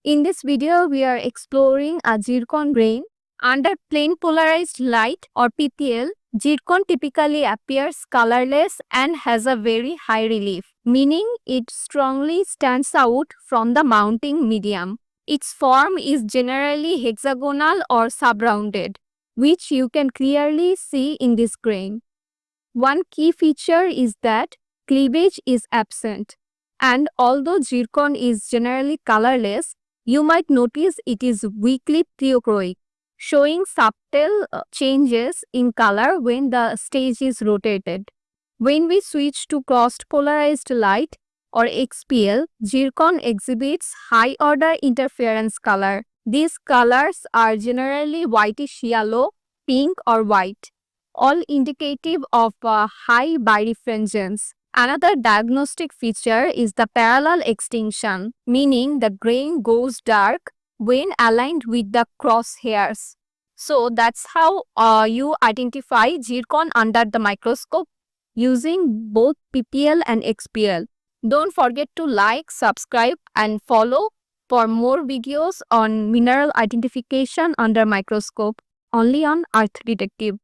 In this video, we are exploring a zircon grain. Under plain polarized light or PPL, zircon typically appears colorless and has a very high relief, meaning it strongly stands out from the mounting medium. Its form is generally hexagonal or subrounded, which you can clearly see in this grain. One key feature is that cleavage is absent, and although zircon is generally colorless, you might notice it is weakly pleochroic, showing subtle changes in color when the stage is rotated. When we switch to crossed polarized light or XPL, zircon exhibits high order interference color. These colors are generally whitish yellow, pink, or white, all indicative of high birefringence. Another diagnostic feature is the parallel extinction, meaning the grain goes dark when aligned with the crosshairs. So that's how you identify zircon under the microscope using both PPL and XPL. Don't forget to like, subscribe, and follow for more videos on mineral identification under microscope only on Earth Detective.